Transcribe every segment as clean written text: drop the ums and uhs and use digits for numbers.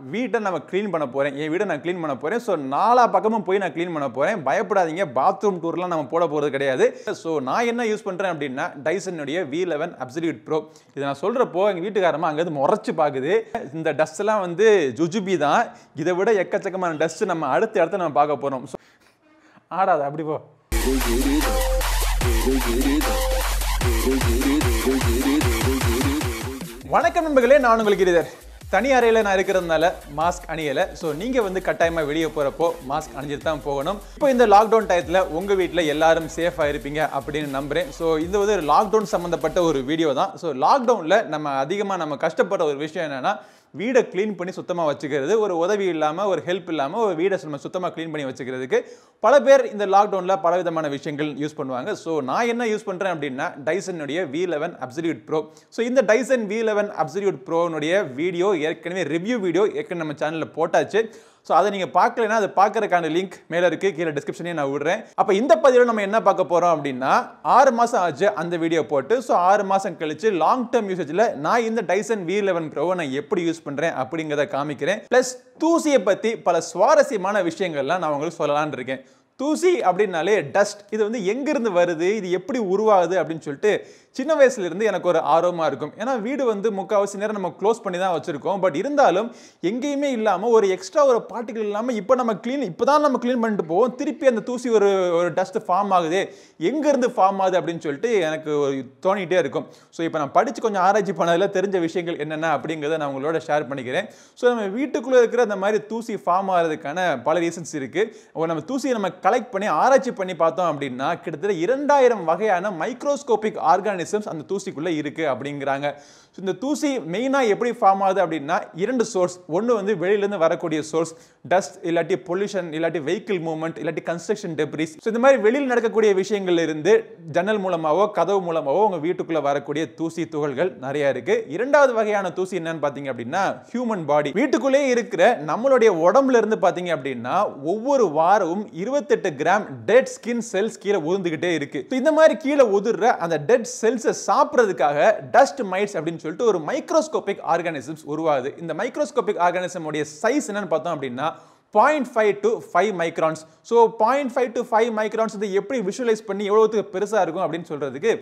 வீட்டை நம்ம க்ளீன் பண்ண போகிறேன், என் வீடை நான் க்ளீன் பண்ண போகிறேன். ஸோ நாலா பக்கமும் போய் நான் க்ளீன் பண்ண போகிறேன். பயப்படாதீங்க, பாத்ரூம் டூர்லாம் நம்ம போட போகிறது கிடையாது. ஸோ நான் என்ன யூஸ் பண்ணுறேன் அப்படின்னா டைசனுடைய V11 Absolute Pro. இதை நான் சொல்கிறப்போ எங்கள் வீட்டுக்காரமா அங்கேருந்து முறைச்சி பார்க்குது. இந்த டஸ்ட்லாம் வந்து ஜுஜுபி தான், இதை விட எக்கச்சக்கமான டஸ்ட்டு நம்ம அடுத்த நம்ம பார்க்க போகிறோம். ஸோ ஆடாத அப்படி போ. வணக்கம் நண்பர்களே, நான் உங்களுக்கு கிரிதர். தனி அறையில் நான் இருக்கிறதுனால மாஸ்க் அணியலை. ஸோ நீங்கள் வந்து கட்டாயமாக வெளியே போகிறப்போ மாஸ்க் அணிஞ்சிட்டு தான் போகணும். இப்போ இந்த லாக்டவுன் டயத்தில் உங்கள் வீட்டில் எல்லாரும் சேஃபாக இருப்பீங்க அப்படின்னு நம்புகிறேன். ஸோ இது வந்து ஒரு லாக்டவுன் சம்மந்தப்பட்ட ஒரு வீடியோ தான். ஸோ லாக்டவுனில் நம்ம கஷ்டப்படுற ஒரு விஷயம் என்னென்னா, வீடை க்ளீன் பண்ணி சுத்தமாக வச்சுக்கிறது. ஒரு உதவி இல்லாமல், ஒரு ஹெல்ப் இல்லாமல் ஒரு வீடை நம்ம சுத்தமாக க்ளீன் பண்ணி வச்சுக்கிறதுக்கு பல பேர் இந்த லாக்டவுனில் பலவிதமான விஷயங்கள் யூஸ் பண்ணுவாங்க. ஸோ நான் என்ன யூஸ் பண்ணுறேன் அப்படின்னா டைசனுடைய V11 Absolute Pro. ஸோ இந்த டைசன் V11 Absolute Proனுடைய வீடியோ ஏற்கனவே ரிவ்யூ வீடியோ ஏற்கனவே நம்ம சேனலில் போட்டாச்சு. ஸோ அதை நீங்கள் பார்க்கலன்னா அதை பார்க்கறதுக்கான லிங்க் மேலே இருக்குது, கீழே டிஸ்கிரிப்ஷனே நான் விடுறேன். அப்போ இந்த பதிவில் நம்ம என்ன பார்க்க போகிறோம் அப்படின்னா, 6 மாதம் ஆச்சு அந்த வீடியோ போட்டு. ஸோ 6 மாதம் கழிச்சு லாங் டேர்ம் யூசேஜில் நான் இந்த டைசன் V11 Proவை நான் எப்படி யூஸ் பண்ணுறேன் அப்படிங்கிறத காமிக்கிறேன். ப்ளஸ் தூசியை பற்றி பல சுவாரஸ்யமான விஷயங்கள்லாம் நான் உங்களுக்கு சொல்லலான்னு இருக்கேன். தூசி அப்படின்னாலே டஸ்ட், இது வந்து எங்கிருந்து வருது, இது எப்படி உருவாகுது அப்படின்னு சொல்லிட்டு சின்ன வயசுலேருந்து எனக்கு ஒரு ஆர்வமாக இருக்கும். ஏன்னா வீடு வந்து முக்கால்வாசி நேரம் நம்ம க்ளோஸ் பண்ணி தான் வச்சுருக்கோம். பட் இருந்தாலும் எங்கேயுமே இல்லாமல் ஒரு எக்ஸ்ட்ரா ஒரு பார்ட்டிகல் இல்லாமல் இப்போ நம்ம க்ளீன் பண்ணிட்டு போவோம். திருப்பி அந்த தூசி ஒரு டஸ்ட் ஃபார்ம் ஆகுது, எங்கேருந்து ஃபார்ம் ஆகுது அப்படின்னு சொல்லிட்டு எனக்கு தோணிகிட்டே இருக்கும். ஸோ இப்போ நான் படித்து கொஞ்சம் ஆராய்ச்சி பண்ணதில் தெரிஞ்ச விஷயங்கள் என்னென்ன அப்படிங்கிறத நான் உங்களோட ஷேர் பண்ணிக்கிறேன். ஸோ நம்ம வீட்டுக்குள்ளே இருக்கிற அந்த மாதிரி தூசி ஃபார்ம் ஆகிறதுக்கான பல ரீசன்ஸ் இருக்குது. நம்ம தூசியை நம்ம கலெக்ட் பண்ணி ஆராய்ச்சி பண்ணி பார்த்தோம் அப்படின்னா கிட்டத்தட்ட 2000 வகையான மைக்ரோஸ்கோபிக் ஆர்கானிசம்ஸ் அந்த தூசிக்குள்ள இருக்கு அப்படிங்கிறாங்க. இந்த தூசி மெயினா எப்படி ஃபார்ம் ஆகுது அப்படின்னா 2 சோர்ஸ். ஒன்று வந்து வெளியிலேருந்து வரக்கூடிய சோர்ஸ், டஸ்ட் இல்லாட்டி பொல்யூஷன் இல்லாட்டி வெஹிக்கிள் மூவ்மெண்ட் இல்லாட்டி கன்ஸ்ட்ரக்ஷன் டெப்ரிஸ். ஸோ இந்த மாதிரி வெளியில் நடக்கக்கூடிய விஷயங்கள்ல இருந்து ஜன்னல் மூலமாவோ கதவு மூலமாவோ உங்க வீட்டுக்குள்ள வரக்கூடிய தூசி துகள்கள் நிறைய இருக்கு. 2வது வகையான தூசி என்னன்னு பார்த்தீங்க அப்படின்னா ஹியூமன் பாடி. வீட்டுக்குள்ளே இருக்கிற நம்மளுடைய உடம்புல இருந்து பார்த்தீங்க அப்படின்னா ஒவ்வொரு வாரமும் 28 கிராம் டெட் ஸ்கின் செல்ஸ் கீழே உதிர்ந்துகிட்டே இருக்கு. இந்த மாதிரி கீழே உதிர்ற அந்த டெட் செல்ஸை சாப்பிட்றதுக்காக டஸ்ட் மைட்ஸ் அப்படின்னு சொல்லிட்டு ஒரு மைக்ரோஸ்கோபிக் ஆர்கானிசம்ஸ் உருவாகுது. இந்த மைக்ரோஸ்கோபிக் ஆர்கானிசம் உடைய சைஸ் என்னன்னு பார்த்தோம் அப்படின்னா 0.5 to 5 microns. So 0.5 to 5 microns இது எப்படி விஷுவலைஸ் பண்ணி எவ்வளோத்துக்கு பெருசாக இருக்கும் அப்படின்னு சொல்கிறதுக்கு,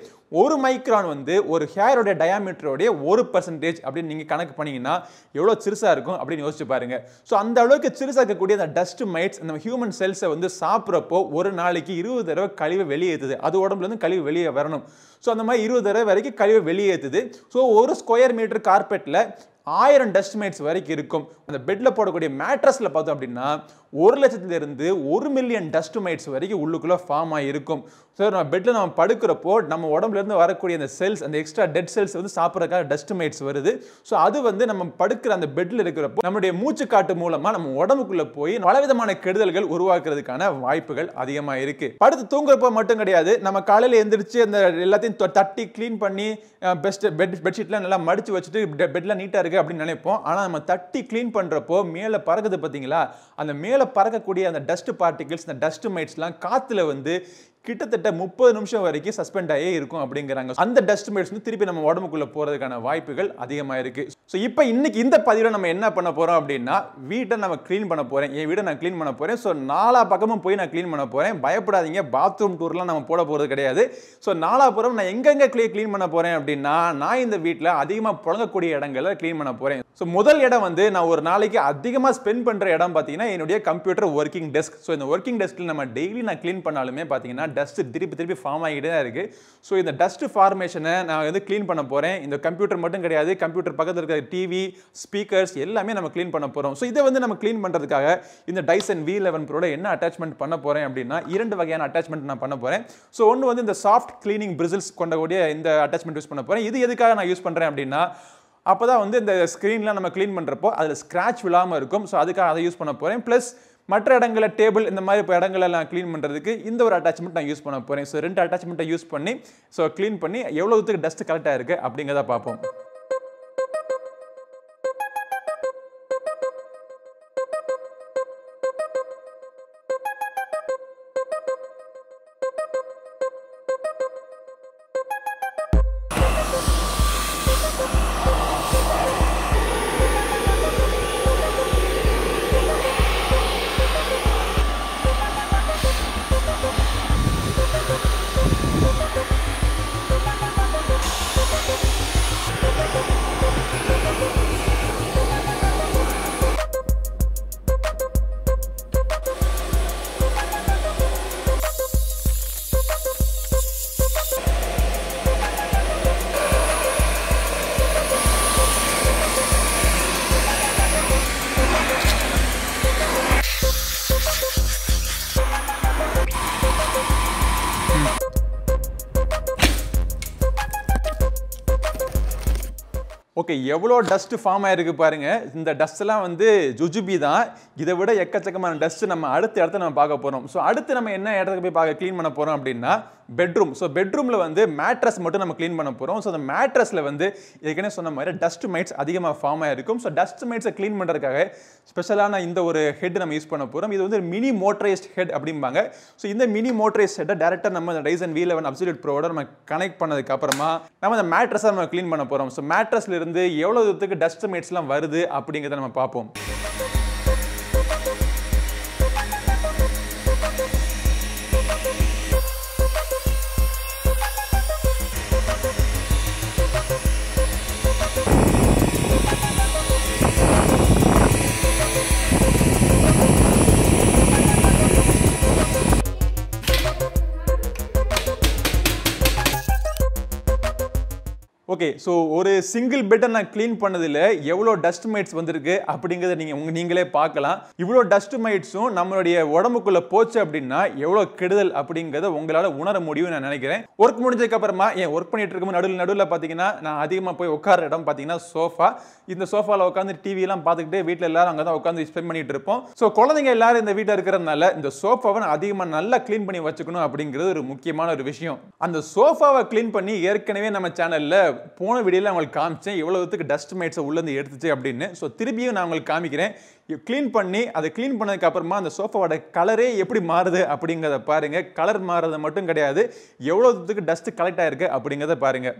ஒரு மைக்ரான் வந்து ஒரு ஹேரோட டயாமீட்டரோடைய 1% அப்படின்னு நீங்கள் கணக்கு பண்ணிங்கன்னா எவ்வளோ சிறுசாக இருக்கும் அப்படின்னு யோசிச்சு பாருங்க. ஸோ அந்த அளவுக்கு சிறுசாக இருக்கக்கூடிய அந்த டஸ்ட் மைட்ஸ் நம்ம ஹியூமன் செல்ஸை வந்து சாப்பிட்றப்போ ஒரு நாளைக்கு 20 தடவை கழிவு வெளியேற்றுது. அது உடம்புலேருந்து கழிவு வெளியே வரணும். ஸோ அந்த மாதிரி 20 தடவை வரைக்கும் கழிவு வெளியேற்றுது. ஸோ ஒரு ஸ்கொயர் மீட்டர் கார்பெட்டில் 1000 டஸ்ட் மைட்ஸ் வரைக்கும் இருக்கும். அந்த பெட்டில் போடக்கூடிய மேட்ரஸில் பார்த்தோம் அப்படின்னா 1,00,000 1 மில்லியன் டஸ்ட் மைட்ஸ் வரைக்கும் உள்ளுக்குள்ளே ஃபார்ம் ஆகிருக்கும். ஸோ நம்ம பெட்டில் நம்ம படுக்கிறப்போ நம்ம உடம்புலேருந்து வரக்கூடிய அந்த செல்ஸ், அந்த எக்ஸ்ட்ரா டெட் செல்ஸ் வந்து சாப்பிட்றதுக்காக டஸ்ட் மைட்ஸ் வருது. ஸோ அது வந்து நம்ம படுக்கிற அந்த பெட்டில் இருக்கிறப்போ நம்மளுடைய மூச்சு காட்டு மூலமாக நம்ம உடம்புக்குள்ளே போய் பலவிதமான கெடுதல்கள் உருவாக்குறதுக்கான வாய்ப்புகள் அதிகமாக இருக்கு. படுத்து தூங்குறப்போ மட்டும் கிடையாது, நம்ம காலையில் எந்திரிச்சு அந்த எல்லாத்தையும் தட்டி க்ளீன் பண்ணி பெட்ஷீட்லாம் நல்லா மடிச்சு வச்சுட்டு பெட்ல நீட்டாக இருக்கு அப்படின்னு நினைப்போம். ஆனால் நம்ம தட்டி க்ளீன் பண்ணுறப்போ மேலே பறக்குது பார்த்தீங்களா, அந்த மேலே பறக்கக்கூடிய அந்த டஸ்ட் பார்ட்டிகிள்ஸ், அந்த டஸ்ட் மைட்ஸ்லாம் காற்றுல வந்து கிட்டத்தட்ட 30 நிமிஷம் வரைக்கும் சஸ்பெண்ட் ஆகி இருக்கும் அப்படிங்கிறாங்க. அந்த டஸ்ட் மைட்ஸ் வந்து திருப்பி நம்ம உடம்புக்குள்ள போறதுக்கான வாய்ப்புகள் அதிகமாக இருக்கு. ஸோ இப்போ இன்னைக்கு இந்த பதிவில் நம்ம என்ன பண்ண போறோம் அப்படின்னா, வீட்டை நம்ம க்ளீன் பண்ண போறேன், என் வீடை நான் க்ளீன் பண்ண போறேன். ஸோ நாலா பக்கமும் போய் நான் க்ளீன் பண்ண போறேன். பயப்படாதீங்க, பாத்ரூம் டூர்லாம் நம்ம போட போறது கிடையாது. ஸோ நாலாபுரம் நான் எங்கெங்க க்ளீன் பண்ண போறேன் அப்படின்னா, நான் இந்த வீட்டில் அதிகமாக புழங்கக்கூடிய இடங்களை க்ளீன் பண்ண போறேன். ஸோ முதல் இடம் வந்து நான் ஒரு நாளைக்கு அதிகமாக ஸ்பெண்ட் பண்ற இடம் பார்த்தீங்கன்னா என்னுடைய கம்ப்யூட்டர் ஒர்க்கிங் டெஸ்க். ஸோ இந்த ஒர்க்கிங் டெஸ்கில் நம்ம டெய்லி நான் க்ளீன் பண்ணாலுமே பார்த்தீங்கன்னா டஸ்ட் திருப்பி ஃபார்ம் ஆகிட்டே தான் இருக்கு. ஸோ இந்த டஸ்ட் ஃபார்மேஷனை நான் வந்து க்ளீன் பண்ண போறேன். இந்த கம்ப்யூட்டர் மட்டும் கிடையாது, கம்ப்யூட்டர் பக்கத்தில் இருக்கிற டிவி, ஸ்பீக்கர்ஸ் எல்லாமே நம்ம க்ளீன் பண்ண போறோம். ஸோ இதை வந்து நம்ம க்ளீன் பண்றதுக்காக இந்த டைசன் V11 Pro என்ன அட்டாச்மெண்ட் பண்ண போறேன் அப்படின்னா 2 வகையான அட்டாச்மெண்ட் நான் பண்ண போறேன். ஸோ ஒன்று வந்து இந்த சாஃப்ட் கிளீனிங் பிரிசில்ஸ் கொண்டக்கூடிய இந்த அட்டாச்மெண்ட் யூஸ் பண்ண போறேன். இது எதுக்காக நான் யூஸ் பண்றேன் அப்படின்னா, அப்போதான் வந்து இந்த ஸ்க்ரீன்லாம் நம்ம க்ளீன் பண்ணுறப்போ அதில் ஸ்க்ராட்ச் விழாமல் இருக்கும். ஸோ அதுக்காக அதை யூஸ் பண்ண போகிறேன். ப்ளஸ் மற்ற இடங்களில் டேபிள் இந்த மாதிரி இப்போ இடங்களெல்லாம் க்ளீன் பண்ணுறதுக்கு இந்த ஒரு அட்டாச்மெண்ட் நான் யூஸ் பண்ண போகிறேன். ஸோ 2 அட்டாச்மெண்ட்டை யூஸ் பண்ணி க்ளீன் பண்ணி எவ்வளோத்துக்கு டஸ்ட் கரெக்டாக இருக்குது அப்படிங்கிறத பார்ப்போம். ஓகே, எவ்வளோ டஸ்ட் ஃபார்ம் ஆயிருக்கு பாருங்க. இந்த டஸ்ட் எல்லாம் வந்து ஜுஜுபி தான். இதை விட எக்கச்சக்கமான டஸ்ட் நம்ம அடுத்து நம்ம பார்க்க போறோம். ஸோ அடுத்து நம்ம என்ன இடத்துக்கு போய் பார்க்க க்ளீன் பண்ண போறோம் அப்படின்னா பெட்ரூம். ஸோ பெட்ரூம்ல வந்து மேட்ரஸ் மட்டும் நம்ம க்ளீன் பண்ண போறோம். ஸோ அந்த மேட்ரஸ்ல வந்து ஏற்கனவே சொன்ன மாதிரி டஸ்ட் மைட்ஸ் அதிகமாக ஃபார்ம் ஆயிருக்கும். ஸோ டஸ்ட் மைட்ஸை க்ளீன் பண்றதுக்காக ஸ்பெஷலான இந்த ஒரு ஹெட் நம்ம யூஸ் பண்ண போறோம். இது வந்து மினி மோட்டரைஸ்ட் ஹெட் அப்படிம்பாங்க. ஸோ இந்த மினி மோட்டரைஸ்ட் ஹெட்டை டேரக்டா நம்ம Dyson V11 Absolute Pro நம்ம கனெக்ட் பண்ணதுக்கு அப்புறமா நம்ம அந்த மேட்ரஸை நம்ம க்ளீன் பண்ண போறோம். ஸோ மேட்ரஸ்ல இருந்து எவ்வளவு தூரத்துக்கு டஸ்ட் மைட்ஸ் எல்லாம் வருது அப்படிங்கிறத நம்ம பார்ப்போம். ஓகே, ஸோ ஒரு சிங்கிள் பெட்டை நான் க்ளீன் பண்ணதில் எவ்வளோ டஸ்ட் மைட்ஸ் வந்திருக்கு அப்படிங்கிறத நீங்களே பார்க்கலாம். இவ்வளோ டஸ்ட் மைட்ஸும் நம்மளுடைய உடம்புக்குள்ளே போச்சு அப்படின்னா எவ்வளோ கெடுதல் அப்படிங்கிறத உங்களால் உணர முடியும்னு நான் நினைக்கிறேன். ஒர்க் முடிஞ்சதுக்கு அப்புறமா ஒர்க் பண்ணிட்டு இருக்கும்போது நடுவில் பார்த்தீங்கன்னா நான் அதிகமாக போய் உட்கார இடம் பார்த்தீங்கன்னா சோஃபா. இந்த சோஃபாவில் உட்காந்து டிவியெல்லாம் பார்த்துக்கிட்டு வீட்டில் எல்லாரும் அங்கே தான் உட்காந்து ஸ்பெண்ட் பண்ணிட்டு இருப்போம். ஸோ குழந்தைங்க எல்லாரும் இந்த வீட்டில் இருக்கிறதுனால இந்த சோஃபாவை அதிகமாக நல்லா க்ளீன் பண்ணி வச்சுக்கணும் அப்படிங்கிறது ஒரு முக்கியமான ஒரு விஷயம். அந்த சோஃபாவை க்ளீன் பண்ணி ஏற்கனவே நம்ம சேனலில் போன வீடியோல உங்களுக்கு காமிச்சேன் எவ்வளவுக்கு டஸ்ட் மைட்ஸை உள்ளேருந்து எடுத்துச்சு அப்படின்னு. ஸோ திரும்பியும் நான் உங்களுக்கு காமிக்கிறேன். க்ளீன் பண்ணி அதை க்ளீன் பண்ணதுக்கு அப்புறமா அந்த சோஃபாவோட கலரே எப்படி மாறுது அப்படிங்கிறத பாருங்க. கலர் மாறுறது மட்டும் கிடையாது, எவ்வளவுக்கு டஸ்ட் கலெக்ட் ஆயிருக்கு அப்படிங்கிறத பாருங்க.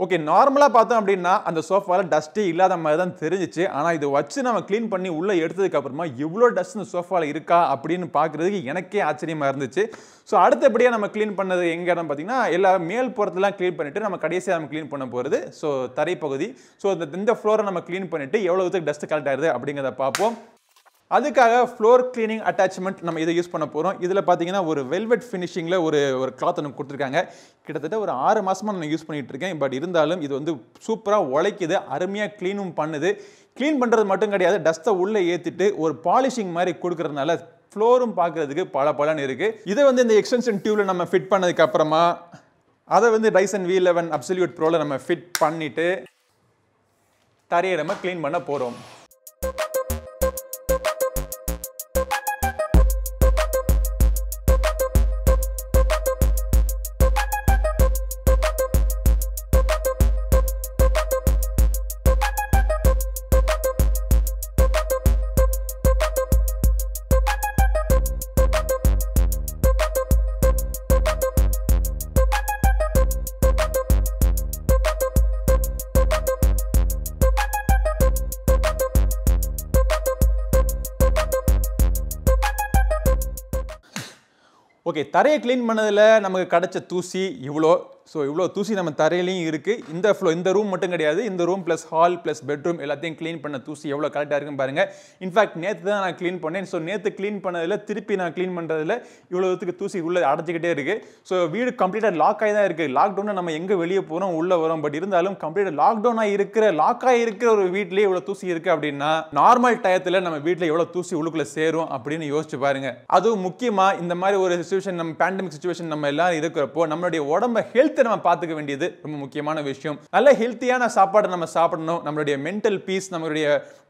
ஓகே, நார்மலாக பார்த்தோம் அப்படின்னா அந்த சோஃபாவில் டஸ்ட்டே இல்லாத மாதிரி தான் தெரிஞ்சிச்சு. ஆனால் இது வச்சு நம்ம க்ளீன் பண்ணி உள்ளே எடுத்ததுக்கு அப்புறமா இவ்வளோ டஸ்ட் இந்த சோஃபாவில் இருக்கா அப்படின்னு பார்க்குறதுக்கு எனக்கே ஆச்சரியமாக இருந்துச்சு. ஸோ அடுத்தபடியாக நம்ம க்ளீன் பண்ணது எங்கே இடம் பார்த்தீங்கன்னா எல்லா மேல் புறத்தெல்லாம் க்ளீன் பண்ணிவிட்டு நம்ம கடைசியாக நம்ம க்ளீன் பண்ண போகிறது ஸோ தரைப்பகுதி. ஸோ இந்த ஃப்ளோரை நம்ம க்ளீன் பண்ணிவிட்டு எவ்வளோத்துக்கு டஸ்ட் கலெக்ட் ஆகுது அப்படிங்கிறத பார்ப்போம். அதுக்காக ஃப்ளோர் கிளீனிங் அட்டாச்மெண்ட் நம்ம இதை யூஸ் பண்ண போகிறோம். இதில் பார்த்தீங்கன்னா ஒரு வெல்வெட் ஃபினிஷிங்கில் ஒரு கிளாத் ஒன்று கொடுத்துருக்காங்க. கிட்டத்தட்ட ஒரு 6 மாதமாக நான் யூஸ் பண்ணிகிட்டு இருக்கேன். பட் இருந்தாலும் இது வந்து சூப்பராக உழைக்குது, அருமையாக க்ளீனும் பண்ணுது. க்ளீன் பண்ணுறது மட்டும் கிடையாது, டஸ்ட்டை உள்ளே ஏற்றிட்டு ஒரு பாலிஷிங் மாதிரி கொடுக்குறதுனால ஃப்ளோரும் பார்க்குறதுக்கு பளபளன்னு இருக்குது. இதை வந்து இந்த எக்ஸ்டென்ஷன் டியூவில் நம்ம ஃபிட் பண்ணதுக்கு அப்புறமா அதை வந்து Dyson V11 Absolute Proல நம்ம ஃபிட் பண்ணிவிட்டு தரையை நம்ம க்ளீன் பண்ண போகிறோம். ஓகே, தரையை க்ளீன் பண்ணதில் நமக்கு கிடைச்ச தூசி இவ்வளோ. ஸோ இவ்வளோ தூசி நம்ம தரையிலையும் இருக்குது. இந்த ரூம் மட்டும் கிடையாது, இந்த room plus hall plus bedroom எல்லாத்தையும் க்ளீன் பண்ண தூசி எவ்வளோ கரெக்டாக இருக்குன்னு பாருங்கள். இன்ஃபேக்ட் நேற்று தான் நான் க்ளீன் பண்ணேன். ஸோ நேற்று க்ளீன் பண்ணதில் திருப்பி நான் க்ளீன் பண்ணுறதுல இவ்வளோத்துக்கு தூசி உள்ளே அடைச்சிக்கிட்டே இருக்குது. ஸோ வீடு கம்ப்ளீட்டாக லாக் ஆகி தான் இருக்குது. லாக்டவுனில் நம்ம எங்கே வெளியே போகிறோம் உள்ளே வரோம். பட் இருந்தாலும் கம்ப்ளீட்டாக லாக் ஆகி இருக்கிற ஒரு வீட்லேயே இவ்வளோ தூசி இருக்குது அப்படின்னா நார்மல் டயத்தில் நம்ம வீட்டில் எவ்வளோ தூசி உள்ளுக்குள்ளே சேரும் அப்படின்னு யோசிச்சு பாருங்க. அதுவும் முக்கியமாக இந்த மாதிரி ஒரு சுச்சுவேஷன், நம்ம பேண்டமிக் சுச்சுவேஷன் நம்ம எல்லாரும் இருக்கிறப்போ நம்மளுடைய உடம்பை ஹெல்த் ஹெல்த்தை நம்ம பார்த்துக்க வேண்டியது ரொம்ப முக்கியமான விஷயம். நல்ல ஹெல்த்தியான சாப்பாடு நம்ம சாப்பிடணும். நம்மளுடைய மென்டல் பீஸ், நம்மளுடைய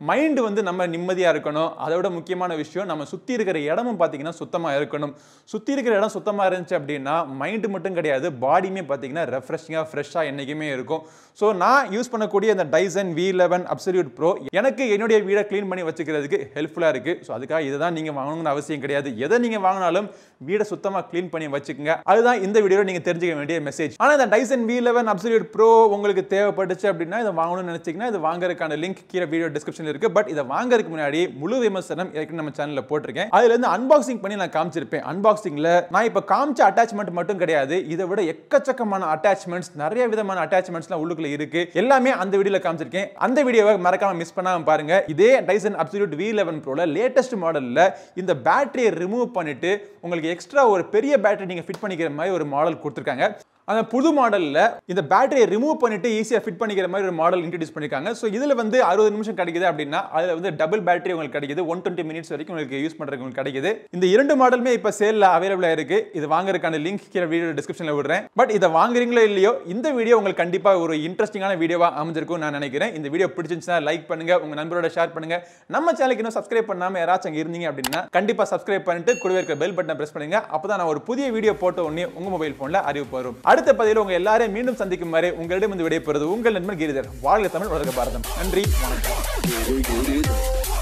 மைண்ட் வந்து நம்ம நிம்மதியா இருக்கணும். அதோட முக்கியமான விஷயம் நம்ம சுத்தி இருக்கிற இடமும் பாத்தீங்கன்னா சுத்தமா இருக்கணும். சுத்தி இருக்கிற இடம் சுத்தமா இருந்துச்சு அப்படின்னா மைண்ட் மட்டும் கிடையாது, பாடியுமே பாத்தீங்கன்னா ரெஃப்ரெஷிங்கா ஃப்ரெஷ்ஷா என்னைக்குமே இருக்கும். ஸோ நான் யூஸ் பண்ணக்கூடிய இந்த Dyson V11 Absolute Pro எனக்கு என்னுடைய வீடை க்ளீன் பண்ணி வச்சுக்கிறதுக்கு ஹெல்ப்ஃபுல்லா இருக்கு. ஸோ அதுக்காக இதை தான் நீங்க வாங்கணும்னு அவசியம் கிடையாது. எதை நீங்க வாங்கினாலும் வீடை சுத்தமா க்ளீன் பண்ணி வச்சுக்கோங்க. அதுதான் இந்த வீடியோவில் நீங்க தெரிஞ்சுக்க வேண்டிய மெசேஜ். ஆனா இந்த Dyson V11 Absolute Pro உங்களுக்கு தேவைப்பட்டுச்சு அப்படின்னா இதை வாங்கணும்னு நினைச்சீங்கன்னா இது வாங்குறதுக்கான லிங்க் கீழே வீடியோ டிஸ்கிரிப்ஷன்ல இருக்கு. பட் இதை வாங்குறதுக்கு முன்னாடி முழு விமர்சனம் ஏற்கனவே நம்ம சேனல்ல போட்டிருக்கேன். அதுல இருந்து அன்பாக்சிங் பண்ணி நான் காமிச்சிருப்பேன். அன்பாக்சிங்ல நான் இப்ப காமிச்ச அட்டாச்மெண்ட் மட்டும் கிடையாது, இதை விட எக்கச்சக்கமான அட்டாச்மெண்ட்ஸ், நிறைய விதமான அட்டாச்மெண்ட்ஸ்லாம் உள்ளுக்குள்ள இருக்கு. எல்லாமே அந்த வீடியோல காமிச்சிருக்கேன். அந்த வீடியோவை மறக்காம மிஸ் பண்ணாம பாருங்க. இதே Dyson Absolute V11 Proல லேட்டஸ்ட் மாடல்ல இந்த பேட்டரியை ரிமூவ் பண்ணிட்டு உங்களுக்கு எக்ஸ்ட்ரா ஒரு பெரிய பேட்டரி நீங்க ஃபிட் பண்ணிக்கிற மாதிரி ஒரு மாடல் கொடுத்திருக்காங்க. அந்த புது மாடல்ல இந்த பேட்டரியை ரிமூவ் பண்ணிட்டு ஈஸியா ஃபிட் பண்ணிக்கிற மாதிரி ஒரு மாடல் இன்ட்ரோடியூஸ் பண்ணிருக்காங்க. சோ இதுல வந்து 60 நிமிஷம் கிடைக்குது அப்படின்னா அதுல வந்து டபுள் பேட்டரி உங்களுக்கு கிடைக்குது. 120 மினிட்ஸ் வரைக்கும் உங்களுக்கு யூஸ் பண்றதுக்கு உங்களுக்கு கிடைக்குது. இந்த இரண்டு மாடலுமே இப்ப சேல்ல அவைலபிளா இருக்கு. இது வாங்குறதுக்கான லிங்க் கீழே வீடியோ டிஸ்கிரிப்ஷன்ல விடுறேன். பட் இதை வாங்குறீங்களோ இல்லையோ இந்த வீடியோ உங்களுக்கு கண்டிப்பா ஒரு இன்ட்ரெஸ்டிங்கான வீடியோவா அமைஞ்சிருக்கும் நான் நினைக்கிறேன். இந்த வீடியோ பிடிச்சிருந்துச்சுன்னா லைக் பண்ணுங்க, உங்க நண்பரோட ஷேர் பண்ணுங்க. நம்ம சேனலுக்கு இன்னும் சப்ஸ்கிரைப் பண்ணாம யாராச்சும் அங்க இருந்தீங்க அப்படின்னா கண்டிப்பா சப்ஸ்கிரைப் பண்ணிட்டு கூடவே இருக்க பெல் பட்டனை பிரஸ் பண்ணுங்க. அப்பதான் நான் ஒரு புதிய வீடியோ போட்ட உடனே உங்க மொபைல் போன்ல அறிவிப்பு வரும். அடுத்த பதிவில் உங்க எல்லாரையும் மீண்டும் சந்திக்கும் வரை உங்களிடம் விடைபெறுவது உங்கள் நண்பன் கிரிதர். வாழ்க தமிழ், வளர்க பாரதம். நன்றி, வணக்கம்.